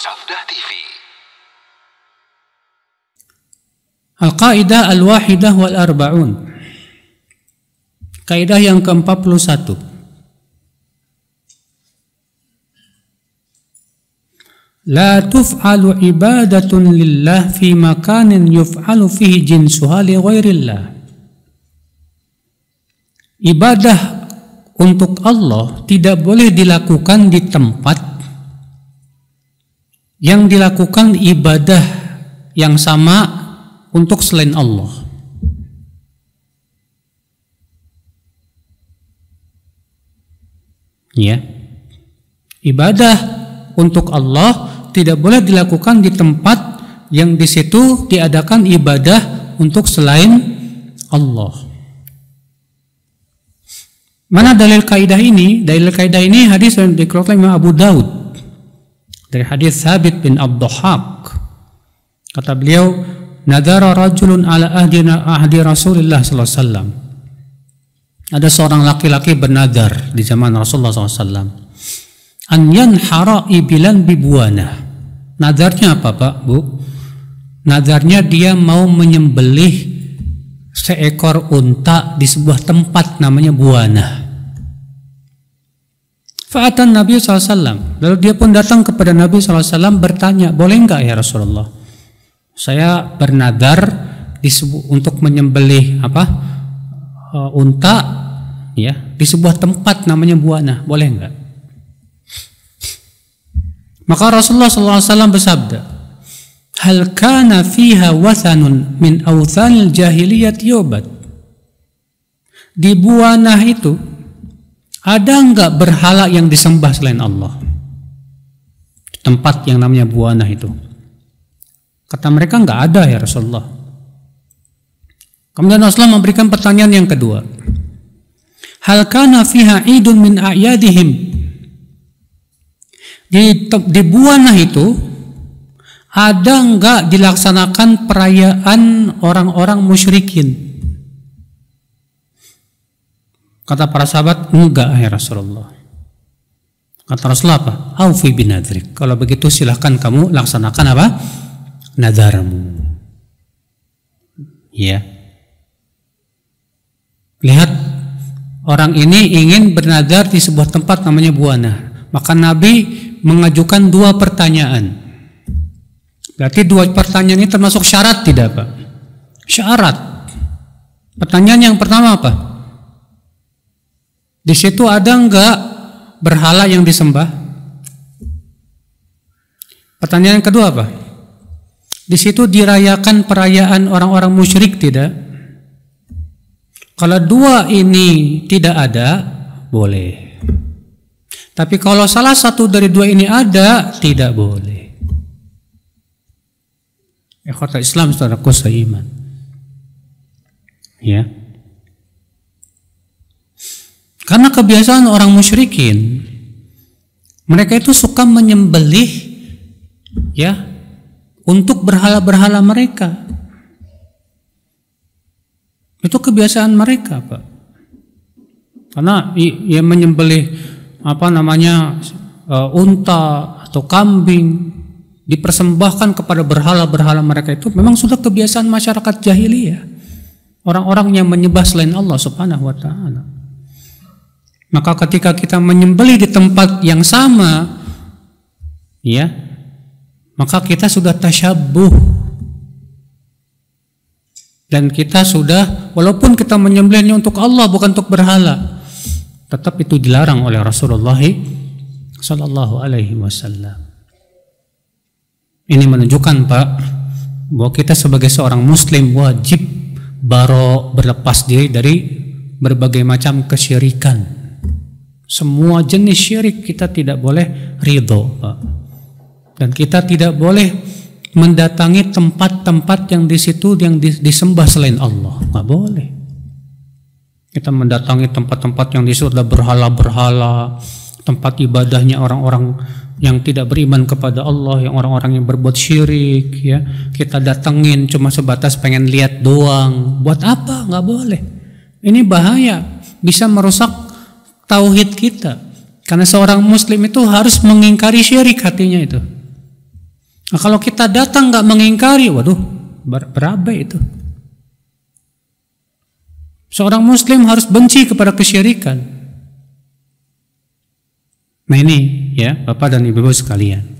Safdah TV. Al-Qaidah Al-Wahidah wal-Arba'un. Kaidah yang ke-41. La tuf'alu ibadatun lillah fi makanin yuf'alu fihi jinsuha li ghairillah. Ibadah untuk Allah tidak boleh dilakukan di tempat yang dilakukan ibadah yang sama untuk selain Allah. Ya. Ibadah untuk Allah tidak boleh dilakukan di tempat yang di situ diadakan ibadah untuk selain Allah. Mana dalil kaidah ini? Dalil kaidah ini hadis yang dikeluarkan Imam Abu Daud dari hadis Thabit bin Abdahhak. Kata beliau, nadara rajulun ala ahdi Rasulullah sallallahu alaihi wasallam. Ada seorang laki-laki bernadar di zaman Rasulullah sallallahu alaihi wasallam. An yanhara ibilan bibuana. Nadarnya apa, Pak, Bu? Nadarnya dia mau menyembelih seekor unta di sebuah tempat namanya buana. Fa'atan Nabi SAW. Lalu dia pun datang kepada Nabi SAW bertanya, boleh enggak ya Rasulullah? Saya bernadar untuk menyembelih unta ya di sebuah tempat namanya buana, boleh enggak? Maka Rasulullah SAW bersabda, hal kana fiha wathanun min awthanil jahiliyah yubad. Di buana itu ada enggak berhala yang disembah selain Allah? Tempat yang namanya buana itu. Kata mereka enggak ada ya Rasulullah. Kemudian Rasulullah memberikan pertanyaan yang kedua. Hal kana fiha idun min a'yadihim. Di buana itu ada enggak dilaksanakan perayaan orang-orang musyrikin? Kata para sahabat, enggak ya Rasulullah. Kata Rasulullah apa? Aufi binadrik. Kalau begitu silahkan kamu laksanakan apa? Nadarmu. Ya. Lihat, orang ini ingin bernadar di sebuah tempat namanya buana. Maka Nabi mengajukan dua pertanyaan. Berarti dua pertanyaan ini termasuk syarat tidak, Pak? Syarat. Pertanyaan yang pertama apa? Di situ ada enggak berhala yang disembah? Pertanyaan yang kedua apa? Di situ dirayakan perayaan orang-orang musyrik tidak? Kalau dua ini tidak ada, boleh. Tapi kalau salah satu dari dua ini ada, tidak boleh. Ikhwatul Islam, saudaraku seiman. Ya. Karena kebiasaan orang musyrikin, mereka itu suka menyembelih ya untuk berhala-berhala mereka. Itu kebiasaan mereka, Pak. Karena ia menyembelih unta atau kambing dipersembahkan kepada berhala-berhala mereka, itu memang sudah kebiasaan masyarakat jahiliyah, orang-orang yang menyembah selain Allah Subhanahu wa ta'ala. Maka ketika kita menyembelih di tempat yang sama, ya, maka kita sudah tasyabbuh, dan kita sudah, walaupun kita menyembelihnya untuk Allah bukan untuk berhala, tetap itu dilarang oleh Rasulullah sallallahu alaihi wasallam. Ini menunjukkan, Pak, bahwa kita sebagai seorang muslim wajib berlepas diri dari berbagai macam kesyirikan. Semua jenis syirik kita tidak boleh ridho, Pak. Dan kita tidak boleh mendatangi tempat-tempat yang di situ yang disembah selain Allah. Nggak boleh. Kita mendatangi tempat-tempat yang di situ ada berhala-berhala, tempat ibadahnya orang-orang yang tidak beriman kepada Allah, yang orang-orang yang berbuat syirik, ya. Kita datengin cuma sebatas pengen lihat doang. Buat apa? Nggak boleh. Ini bahaya, bisa merusak tauhid kita. Karena seorang muslim itu harus mengingkari syirik hatinya itu. Nah, kalau kita datang nggak mengingkari, waduh, berabai itu. Seorang muslim harus benci kepada kesyirikan. Nah ini ya Bapak dan Ibu sekalian.